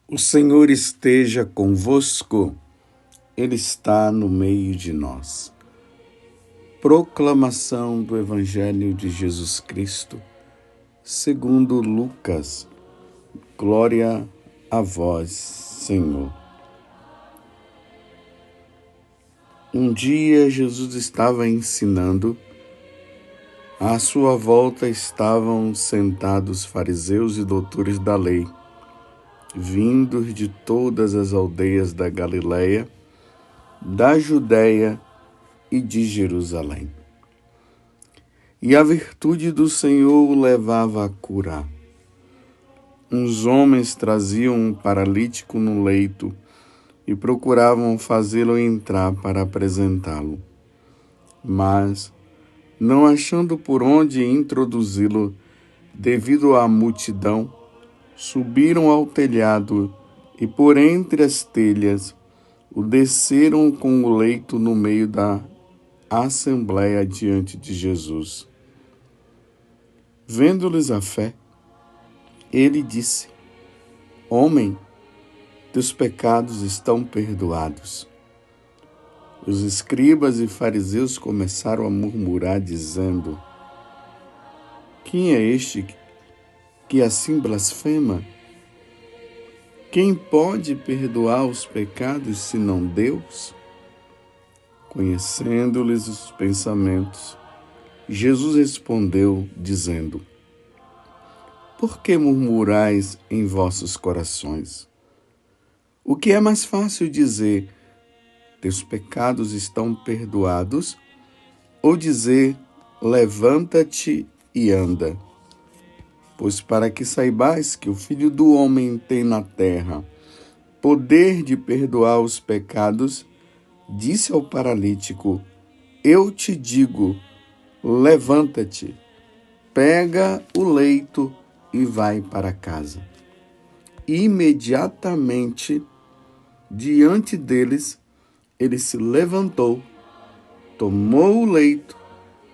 O Senhor esteja convosco, Ele está no meio de nós. Proclamação do Evangelho de Jesus Cristo, segundo Lucas. Glória a vós, Senhor. Um dia Jesus estava ensinando. À sua volta estavam sentados fariseus e doutores da lei, vindos de todas as aldeias da Galileia, da Judéia e de Jerusalém. E a virtude do Senhor o levava a curar. Uns homens traziam um paralítico no leito e procuravam fazê-lo entrar para apresentá-lo. Mas, não achando por onde introduzi-lo, devido à multidão, subiram ao telhado e, por entre as telhas, o desceram com o leito no meio da assembleia diante de Jesus. Vendo-lhes a fé, ele disse: Homem, teus pecados estão perdoados. Os escribas e fariseus começaram a murmurar, dizendo: Quem é este que assim blasfema? Quem pode perdoar os pecados senão Deus? Conhecendo-lhes os pensamentos, Jesus respondeu, dizendo: Por que murmurais em vossos corações? O que é mais fácil dizer: Teus pecados estão perdoados, ou dizer: Levanta-te e anda? Pois para que saibais que o Filho do Homem tem na terra poder de perdoar os pecados, disse ao paralítico: Eu te digo, levanta-te, pega o leito e vai para casa. Imediatamente, diante deles, ele se levantou, tomou o leito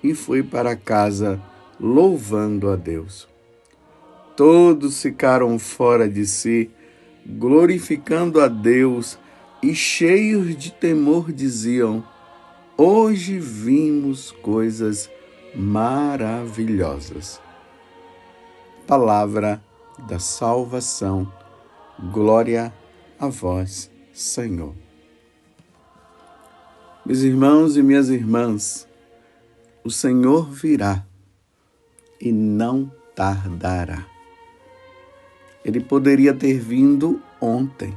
e foi para casa, louvando a Deus. Todos ficaram fora de si, glorificando a Deus, e cheios de temor diziam: Hoje vimos coisas maravilhosas. Palavra da salvação. Glória a vós, Senhor. Meus irmãos e minhas irmãs, o Senhor virá e não tardará. Ele poderia ter vindo ontem.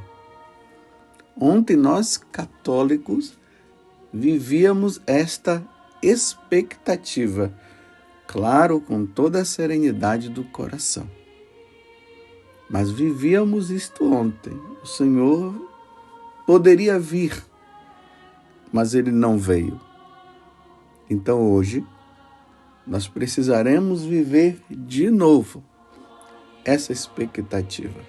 Ontem nós, católicos, vivíamos esta expectativa, claro, com toda a serenidade do coração. Mas vivíamos isto ontem. O Senhor poderia vir, mas Ele não veio. Então hoje, nós precisaremos viver de novo essa expectativa.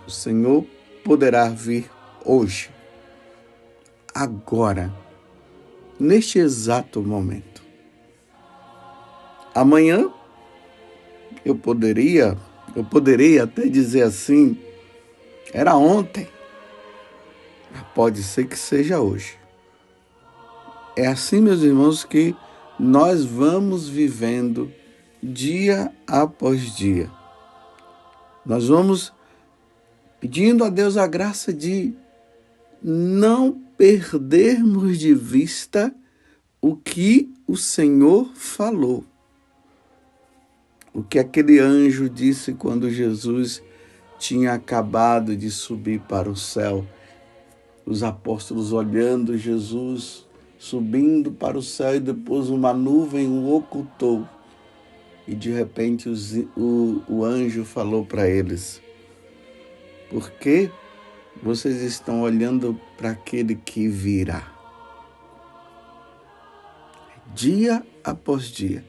O Senhor poderá vir hoje, agora, neste exato momento. Amanhã, eu poderei até dizer assim, era ontem. Pode ser que seja hoje. É assim, meus irmãos, que nós vamos vivendo dia após dia. Nós vamos pedindo a Deus a graça de não perdermos de vista o que o Senhor falou. O que aquele anjo disse quando Jesus tinha acabado de subir para o céu. Os apóstolos olhando Jesus subindo para o céu e depois uma nuvem o ocultou. E de repente o anjo falou para eles: Por que vocês estão olhando para aquele que virá? Dia após dia.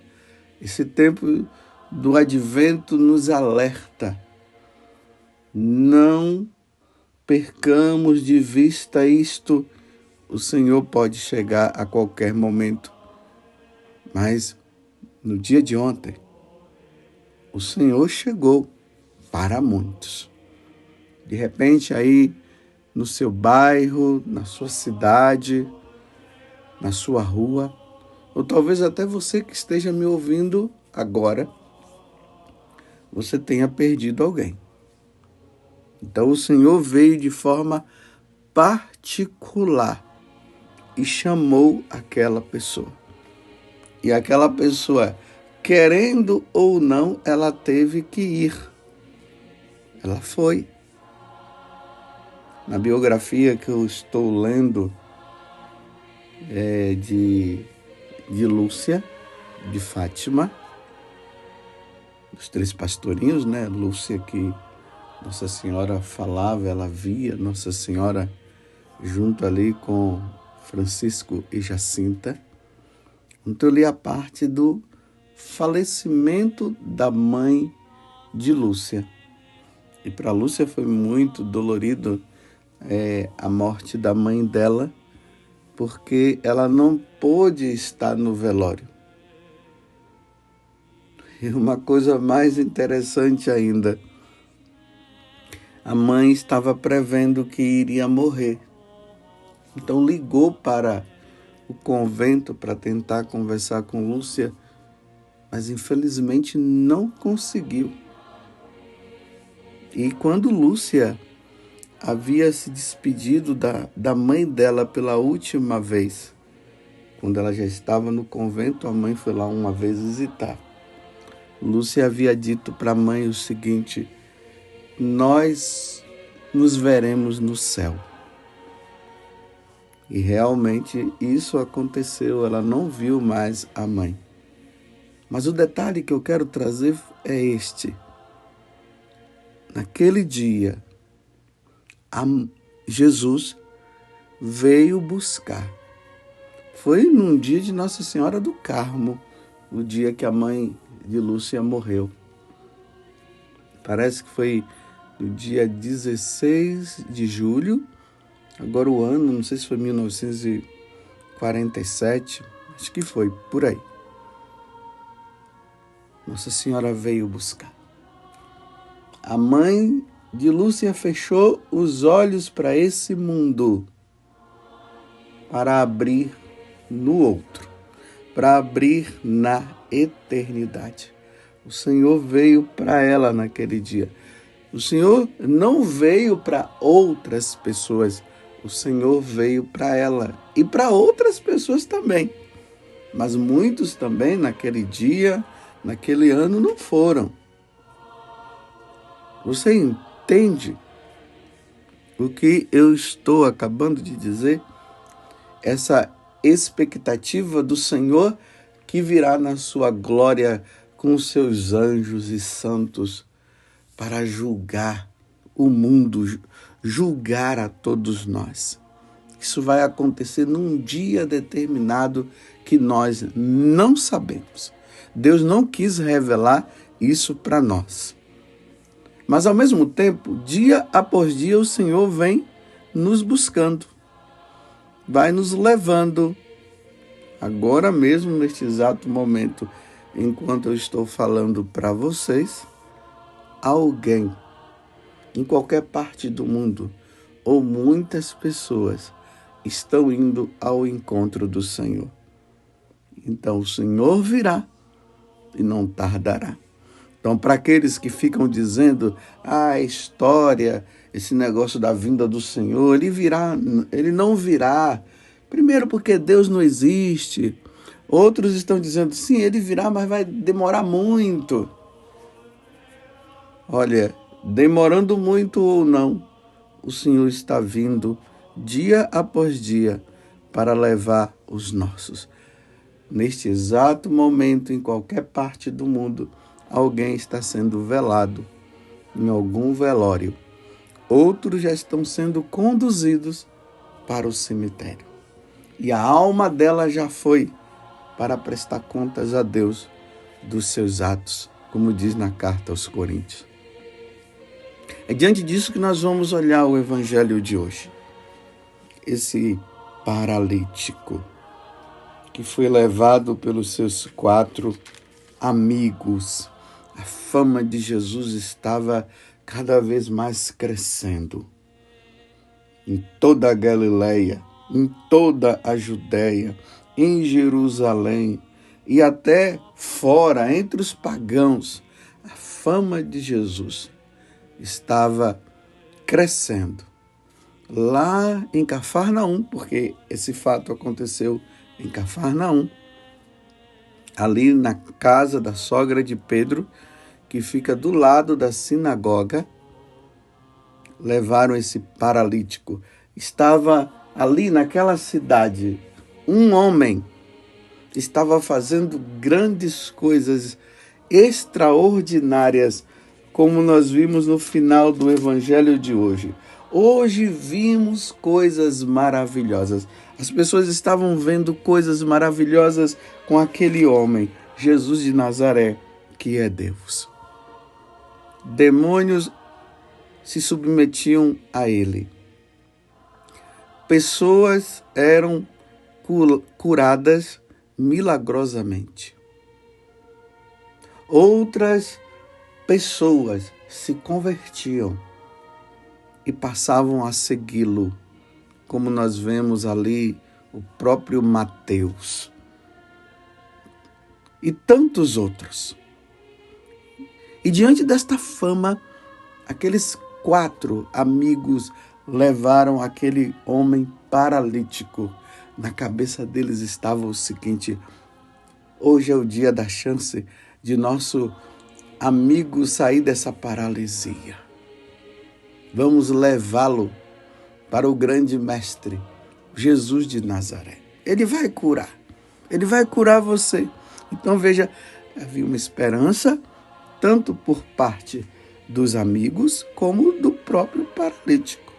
Esse tempo do advento nos alerta. Não percamos de vista isto. O Senhor pode chegar a qualquer momento. Mas no dia de ontem, o Senhor chegou para muitos. De repente aí no seu bairro, na sua cidade, na sua rua, ou talvez até você que esteja me ouvindo agora, você tenha perdido alguém. Então o Senhor veio de forma particular e chamou aquela pessoa. E aquela pessoa, querendo ou não, ela teve que ir. Ela foi. Na biografia que eu estou lendo de Lúcia, de Fátima, os 3 pastorinhos, né? Lúcia, que Nossa Senhora falava, ela via Nossa Senhora junto ali com Francisco e Jacinta. Então eu li a parte do falecimento da mãe de Lúcia. E para Lúcia foi muito dolorido a morte da mãe dela, porque ela não pôde estar no velório. E uma coisa mais interessante ainda, a mãe estava prevendo que iria morrer. Então ligou para o convento para tentar conversar com Lúcia, mas infelizmente não conseguiu. E quando Lúcia havia se despedido da mãe dela pela última vez, quando ela já estava no convento, a mãe foi lá uma vez visitar. Lúcia havia dito para a mãe o seguinte: nós nos veremos no céu. E realmente isso aconteceu, ela não viu mais a mãe. Mas o detalhe que eu quero trazer é este. Naquele dia, Jesus veio buscar. Foi num dia de Nossa Senhora do Carmo, o dia que a mãe de Lúcia morreu. Parece que foi no dia 16 de julho, agora o ano, não sei se foi 1947, acho que foi, por aí. Nossa Senhora veio buscar. A mãe de Lúcia fechou os olhos para esse mundo, para abrir no outro, para abrir na eternidade. O Senhor veio para ela naquele dia. O Senhor não veio para outras pessoas, o Senhor veio para ela e para outras pessoas também. Mas muitos também naquele dia, naquele ano, não foram. Você entende o que eu estou acabando de dizer? Essa expectativa do Senhor que virá na sua glória com os seus anjos e santos para julgar o mundo, julgar a todos nós. Isso vai acontecer num dia determinado que nós não sabemos. Deus não quis revelar isso para nós. Mas, ao mesmo tempo, dia após dia, o Senhor vem nos buscando, vai nos levando. Agora mesmo, neste exato momento, enquanto eu estou falando para vocês, alguém, em qualquer parte do mundo, ou muitas pessoas, estão indo ao encontro do Senhor. Então, o Senhor virá e não tardará. Então, para aqueles que ficam dizendo, a história, esse negócio da vinda do Senhor, ele não virá. Primeiro porque Deus não existe. Outros estão dizendo, sim, ele virá, mas vai demorar muito. Olha, demorando muito ou não, o Senhor está vindo dia após dia para levar os nossos. Neste exato momento, em qualquer parte do mundo, alguém está sendo velado em algum velório. Outros já estão sendo conduzidos para o cemitério. E a alma dela já foi para prestar contas a Deus dos seus atos, como diz na carta aos Coríntios. É diante disso que nós vamos olhar o evangelho de hoje. Esse paralítico que foi levado pelos seus 4 amigos. A fama de Jesus estava cada vez mais crescendo em toda a Galileia, em toda a Judéia, em Jerusalém e até fora, entre os pagãos. A fama de Jesus estava crescendo. Lá em Cafarnaum, porque esse fato aconteceu em Cafarnaum, ali na casa da sogra de Pedro, que fica do lado da sinagoga, levaram esse paralítico. Estava ali naquela cidade um homem, estava fazendo grandes coisas extraordinárias, como nós vimos no final do evangelho de hoje. Hoje vimos coisas maravilhosas. As pessoas estavam vendo coisas maravilhosas com aquele homem, Jesus de Nazaré, que é Deus. Demônios se submetiam a ele. Pessoas eram curadas milagrosamente. Outras pessoas se convertiam e passavam a segui-lo, como nós vemos ali o próprio Mateus e tantos outros. E diante desta fama, aqueles 4 amigos levaram aquele homem paralítico. Na cabeça deles estava o seguinte: hoje é o dia da chance de nosso amigo sair dessa paralisia. Vamos levá-lo para o grande mestre, Jesus de Nazaré. Ele vai curar você. Então veja, havia uma esperança, tanto por parte dos amigos, como do próprio paralítico.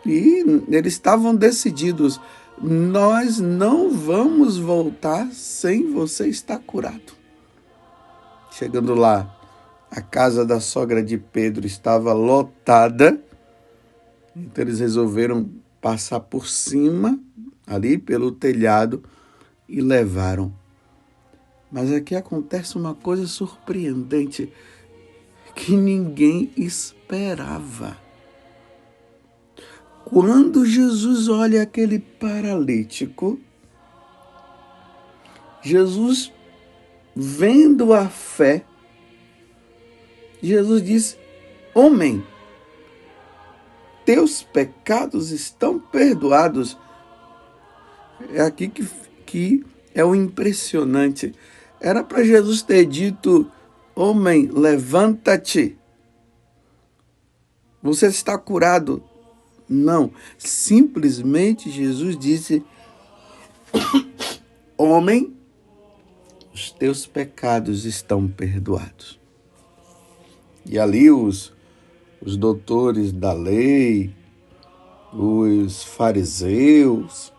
E eles estavam decididos: nós não vamos voltar sem você estar curado. Chegando lá, a casa da sogra de Pedro estava lotada, então eles resolveram passar por cima, ali pelo telhado, e levaram. Mas aqui acontece uma coisa surpreendente que ninguém esperava. Quando Jesus olha aquele paralítico, Jesus, vendo a fé, Jesus diz: homem, teus pecados estão perdoados. É aqui que é o impressionante. Era para Jesus ter dito: homem, levanta-te, você está curado. Não, simplesmente Jesus disse: homem, os teus pecados estão perdoados. E ali os doutores da lei, os fariseus,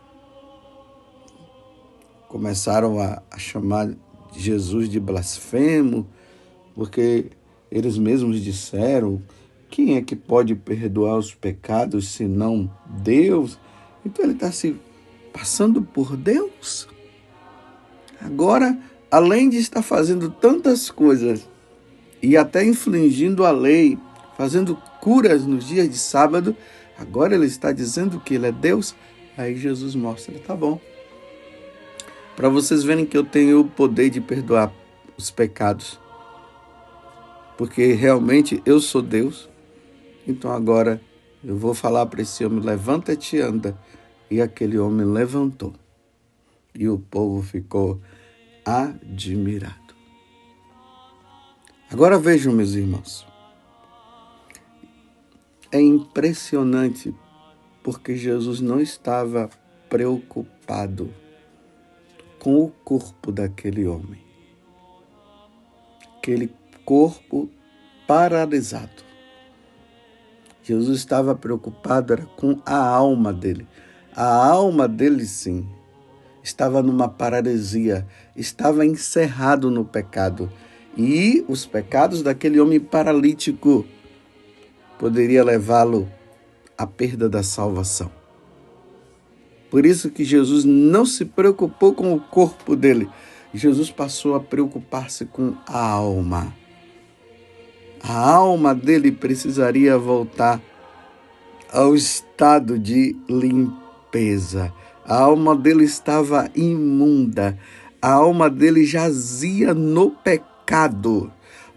começaram a chamar Jesus de blasfemo, porque eles mesmos disseram: quem é que pode perdoar os pecados senão Deus? Então ele está se passando por Deus. Agora, além de estar fazendo tantas coisas e até infringindo a lei, fazendo curas nos dias de sábado, agora ele está dizendo que ele é Deus. Aí Jesus mostra: tá bom, para vocês verem que eu tenho o poder de perdoar os pecados, porque realmente eu sou Deus. Então agora eu vou falar para esse homem: levanta-te e anda. E aquele homem levantou. E o povo ficou admirado. Agora vejam, meus irmãos. É impressionante, porque Jesus não estava preocupado com o corpo daquele homem. Aquele corpo paralisado. Jesus estava preocupado era com a alma dele. A alma dele, sim, estava numa paralisia, estava encerrado no pecado. E os pecados daquele homem paralítico poderia levá-lo à perda da salvação. Por isso que Jesus não se preocupou com o corpo dele. Jesus passou a preocupar-se com a alma. A alma dele precisaria voltar ao estado de limpeza. A alma dele estava imunda. A alma dele jazia no pecado.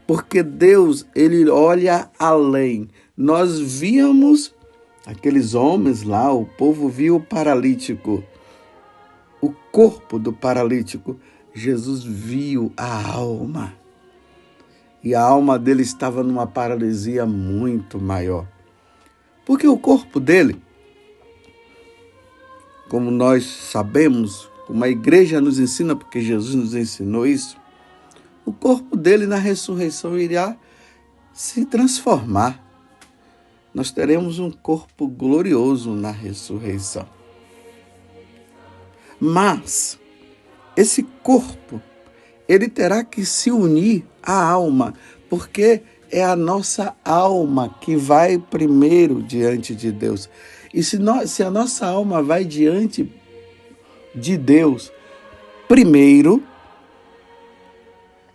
Porque Deus, ele olha além. Nós víamos aqueles homens lá, o povo viu o paralítico, o corpo do paralítico. Jesus viu a alma. E a alma dele estava numa paralisia muito maior. Porque o corpo dele, como nós sabemos, como a igreja nos ensina, porque Jesus nos ensinou isso, o corpo dele na ressurreição irá se transformar. Nós teremos um corpo glorioso na ressurreição. Mas esse corpo, ele terá que se unir à alma, porque é a nossa alma que vai primeiro diante de Deus. E se a nossa alma vai diante de Deus primeiro,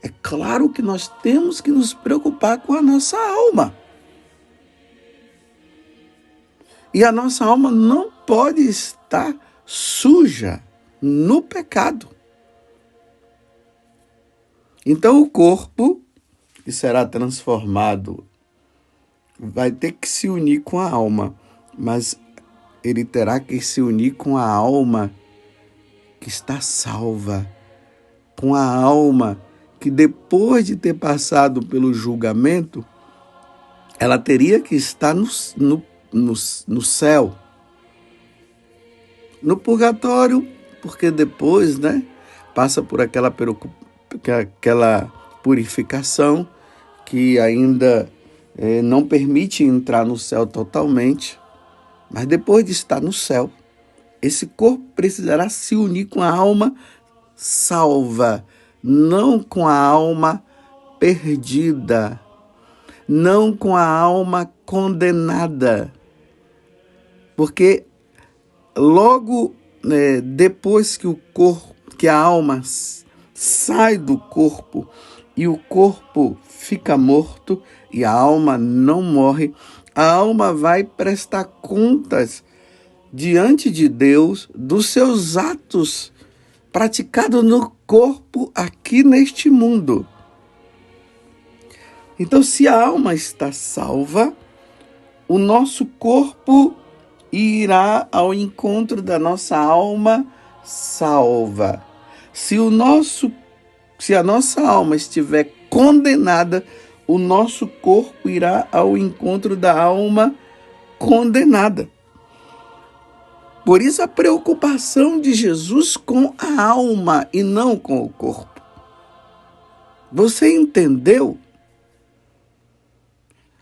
é claro que nós temos que nos preocupar com a nossa alma. E a nossa alma não pode estar suja no pecado. Então o corpo, que será transformado, vai ter que se unir com a alma, mas ele terá que se unir com a alma que está salva, com a alma que depois de ter passado pelo julgamento, ela teria que estar no céu, no purgatório, porque depois, passa por aquela purificação que ainda não permite entrar no céu totalmente, mas depois de estar no céu, esse corpo precisará se unir com a alma salva, não com a alma perdida, não com a alma condenada, porque logo depois que a alma sai do corpo e o corpo fica morto e a alma não morre, a alma vai prestar contas diante de Deus dos seus atos praticados no corpo aqui neste mundo. Então, se a alma está salva, o nosso corpo irá ao encontro da nossa alma salva. Se a nossa alma estiver condenada, o nosso corpo irá ao encontro da alma condenada. Por isso a preocupação de Jesus com a alma e não com o corpo. Você entendeu?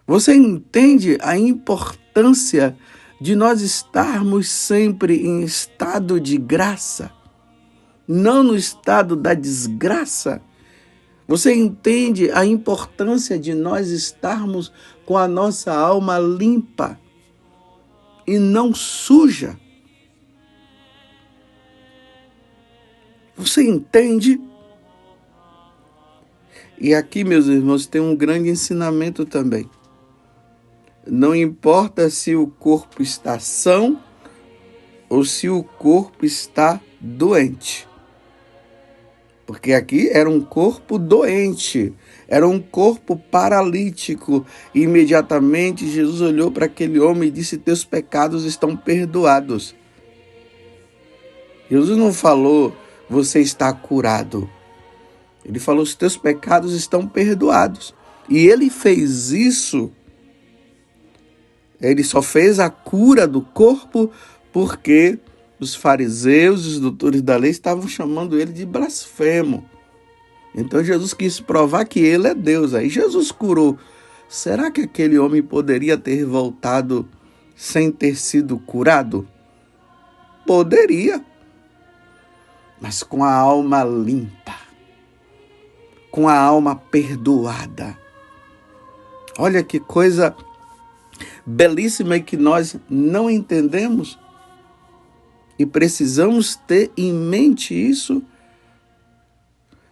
Você entende a importância de nós estarmos sempre em estado de graça, não no estado da desgraça? Você entende a importância de nós estarmos com a nossa alma limpa e não suja? Você entende? E aqui, meus irmãos, tem um grande ensinamento também. Não importa se o corpo está são ou se o corpo está doente. Porque aqui era um corpo doente, era um corpo paralítico. E imediatamente Jesus olhou para aquele homem e disse: teus pecados estão perdoados. Jesus não falou: você está curado. Ele falou: os teus pecados estão perdoados. E ele fez isso. Ele só fez a cura do corpo porque os fariseus e os doutores da lei estavam chamando ele de blasfemo. Então Jesus quis provar que ele é Deus. Aí Jesus curou. Será que aquele homem poderia ter voltado sem ter sido curado? Poderia. Mas com a alma limpa, com a alma perdoada. Olha que coisa belíssima e que nós não entendemos. E precisamos ter em mente isso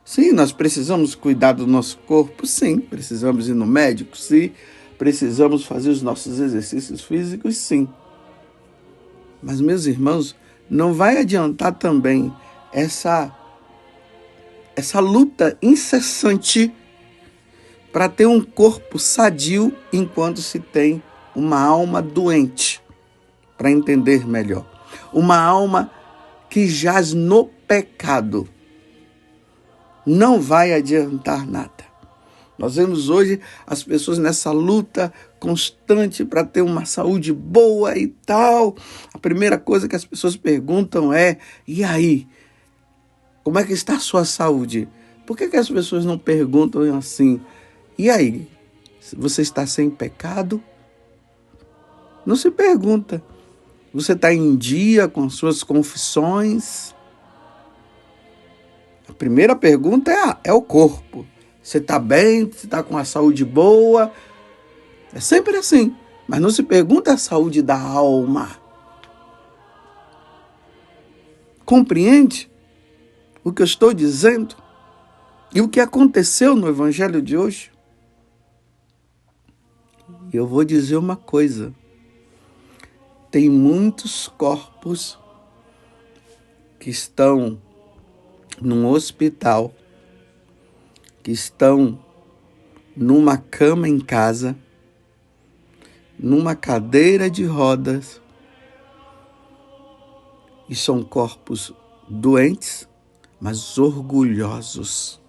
Sim, nós precisamos cuidar do nosso corpo, sim. Precisamos ir no médico, sim. Precisamos fazer os nossos exercícios físicos, sim. Mas, meus irmãos, não vai adiantar também essa luta incessante para ter um corpo sadio enquanto se tem uma alma doente, para entender melhor. Uma alma que jaz no pecado. Não vai adiantar nada. Nós vemos hoje as pessoas nessa luta constante para ter uma saúde boa e tal. A primeira coisa que as pessoas perguntam é: e aí? Como é que está a sua saúde? Por que as pessoas não perguntam assim? E aí? Você está sem pecado? Não se pergunta. Você está em dia com suas confissões? A primeira pergunta é o corpo. Você está bem? Você está com a saúde boa? É sempre assim. Mas não se pergunta a saúde da alma. Compreende o que eu estou dizendo? E o que aconteceu no evangelho de hoje? Eu vou dizer uma coisa. Tem muitos corpos que estão num hospital, que estão numa cama em casa, numa cadeira de rodas, e são corpos doentes, mas orgulhosos,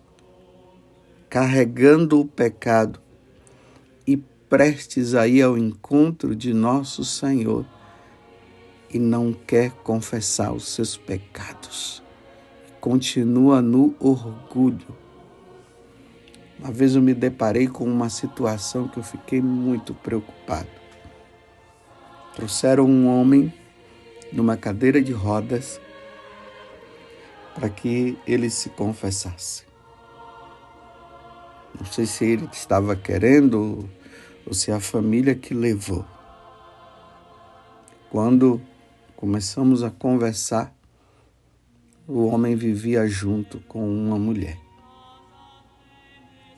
carregando o pecado e prestes a ir ao encontro de nosso Senhor e não quer confessar os seus pecados. Continua no orgulho. Uma vez eu me deparei com uma situação que eu fiquei muito preocupado. Trouxeram um homem numa cadeira de rodas para que ele se confessasse. Não sei se ele estava querendo ou se a família que levou. Quando começamos a conversar, o homem vivia junto com uma mulher.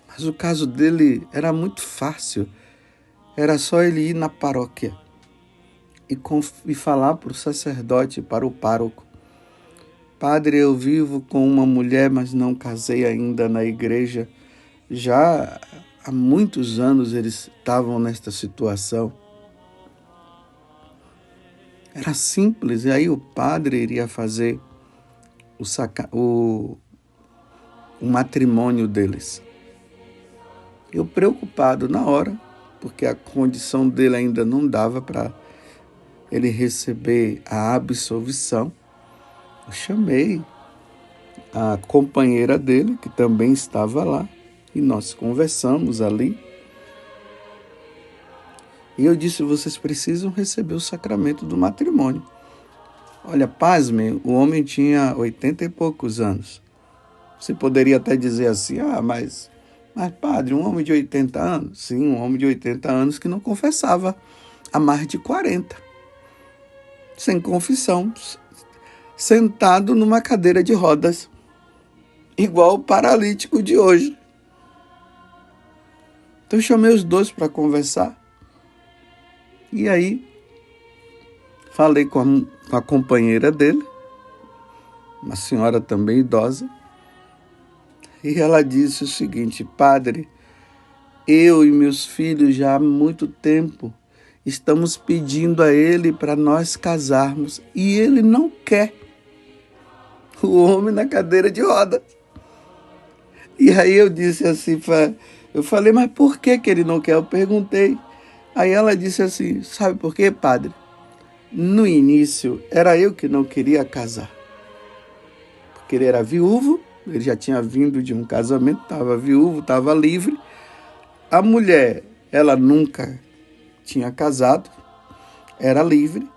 Mas o caso dele era muito fácil. Era só ele ir na paróquia e falar para o sacerdote, para o pároco: Padre, eu vivo com uma mulher, mas não casei ainda na igreja. Já há muitos anos eles estavam nesta situação. Era simples, e aí o padre iria fazer o matrimônio deles. Eu preocupado na hora, porque a condição dele ainda não dava para ele receber a absolvição. Eu chamei a companheira dele, que também estava lá, e nós conversamos ali. E eu disse: vocês precisam receber o sacramento do matrimônio. Olha, pasmem, o homem tinha 80 e poucos anos. Você poderia até dizer assim: mas padre, um homem de 80 anos? Sim, um homem de 80 anos que não confessava há mais de 40. Sem confissão, sentado numa cadeira de rodas, igual o paralítico de hoje. Então eu chamei os dois para conversar. E aí, falei com a companheira dele, uma senhora também idosa, e ela disse o seguinte: Padre, eu e meus filhos já há muito tempo estamos pedindo a ele para nós casarmos e ele não quer. O homem na cadeira de rodas. E aí eu disse assim, eu falei: mas por que ele não quer? Eu perguntei. Aí ela disse assim: sabe por quê, padre? No início era eu que não queria casar, porque ele era viúvo, ele já tinha vindo de um casamento, estava viúvo, estava livre. A mulher, ela nunca tinha casado, era livre.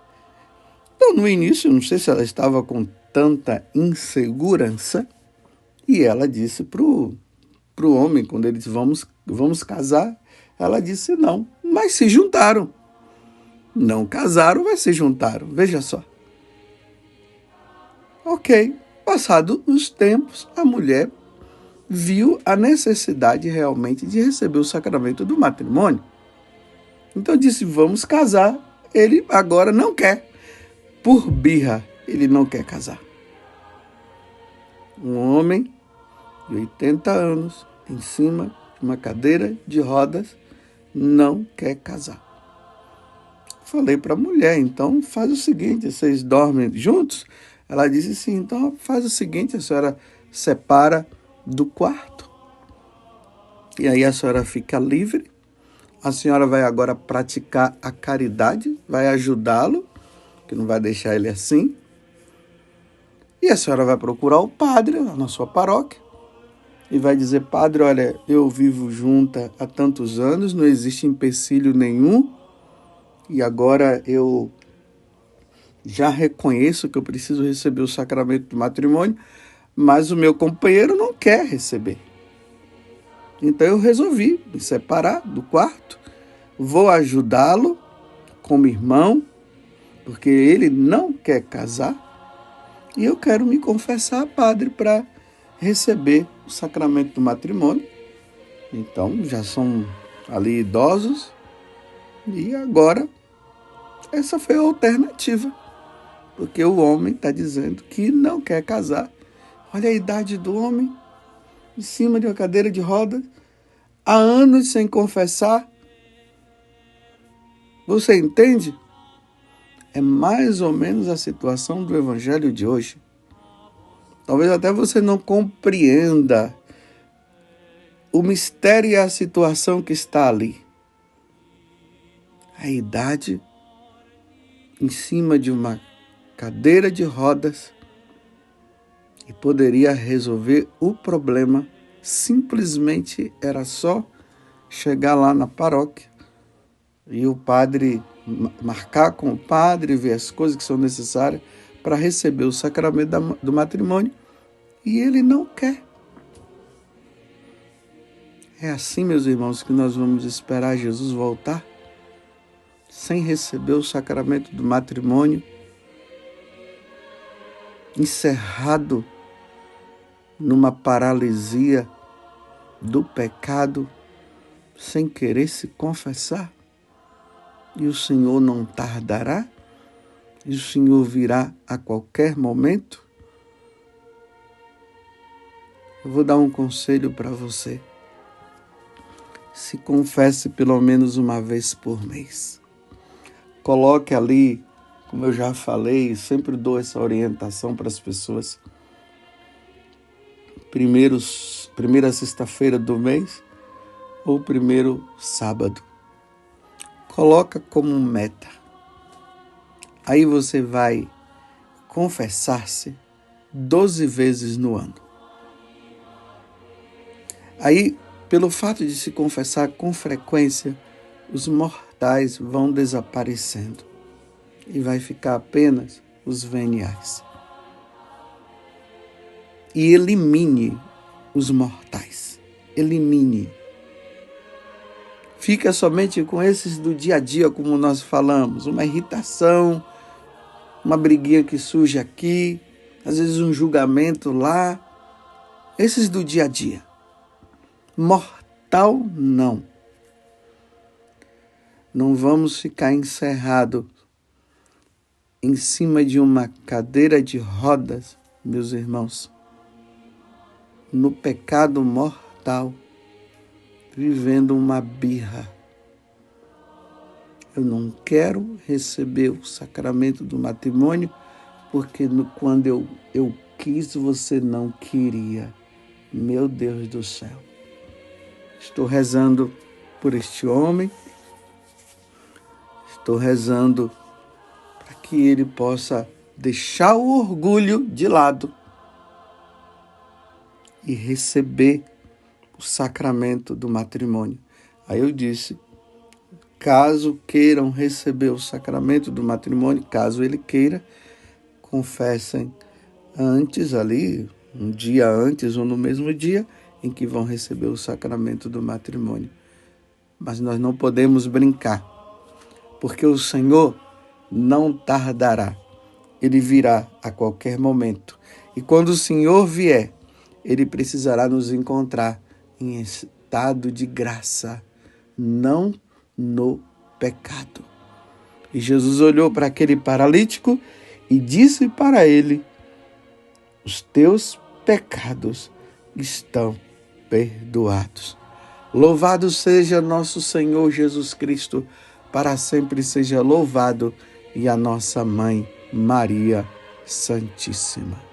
Então, no início, não sei se ela estava com tanta insegurança, e ela disse pro homem, quando eles vamos casar, ela disse não, mas se juntaram. Não casaram, mas se juntaram, veja só. Ok, passado os tempos, a mulher viu a necessidade realmente de receber o sacramento do matrimônio. Então disse, vamos casar. Ele agora não quer. Por birra, ele não quer casar. Um homem de 80 anos, em cima de uma cadeira de rodas, não quer casar. Falei para a mulher, então faz o seguinte, vocês dormem juntos? Ela disse sim, então faz o seguinte, a senhora separa do quarto. E aí a senhora fica livre. A senhora vai agora praticar a caridade, vai ajudá-lo, que não vai deixar ele assim. E a senhora vai procurar o padre na sua paróquia e vai dizer, padre, olha, eu vivo junta há tantos anos, não existe empecilho nenhum, e agora eu já reconheço que eu preciso receber o sacramento do matrimônio, mas o meu companheiro não quer receber. Então eu resolvi me separar do quarto, vou ajudá-lo como irmão, porque ele não quer casar, e eu quero me confessar, padre, para receber o sacramento do matrimônio. Então já são ali idosos, e agora essa foi a alternativa, porque o homem está dizendo que não quer casar. Olha a idade do homem, em cima de uma cadeira de rodas, há anos sem confessar. Você entende? É mais ou menos a situação do evangelho de hoje. Talvez até você não compreenda o mistério e a situação que está ali. A idade em cima de uma cadeira de rodas e poderia resolver o problema. Simplesmente era só chegar lá na paróquia e o padre marcar com o padre, ver as coisas que são necessárias para receber o sacramento do matrimônio, e ele não quer. É assim, meus irmãos, que nós vamos esperar Jesus voltar, sem receber o sacramento do matrimônio, encerrado numa paralisia do pecado, sem querer se confessar. E o Senhor não tardará, e o Senhor virá a qualquer momento. Eu vou dar um conselho para você. Se confesse pelo menos uma vez por mês. Coloque ali, como eu já falei, sempre dou essa orientação para as pessoas. Primeira sexta-feira do mês ou primeiro sábado. Coloca como meta. Aí você vai confessar-se 12 vezes no ano. Aí, pelo fato de se confessar com frequência, os mortais vão desaparecendo e vai ficar apenas os veniais. E elimine os mortais. Elimine. Fica somente com esses do dia a dia, como nós falamos, uma irritação, uma briguinha que surge aqui, às vezes um julgamento lá. Esses do dia a dia. Mortal, não. Não vamos ficar encerrados em cima de uma cadeira de rodas, meus irmãos, no pecado mortal, vivendo uma birra. Eu não quero receber o sacramento do matrimônio porque quando eu quis, você não queria. Meu Deus do céu. Estou rezando por este homem, estou rezando para que ele possa deixar o orgulho de lado e receber o sacramento do matrimônio. Aí eu disse, caso queiram receber o sacramento do matrimônio, caso ele queira, confessem antes ali, um dia antes ou no mesmo dia em que vão receber o sacramento do matrimônio. Mas nós não podemos brincar, porque o Senhor não tardará. Ele virá a qualquer momento. E quando o Senhor vier, ele precisará nos encontrar em estado de graça, não no pecado. E Jesus olhou para aquele paralítico e disse para ele: os teus pecados estão perdoados. Louvado seja nosso Senhor Jesus Cristo, para sempre seja louvado, e a nossa Mãe Maria Santíssima.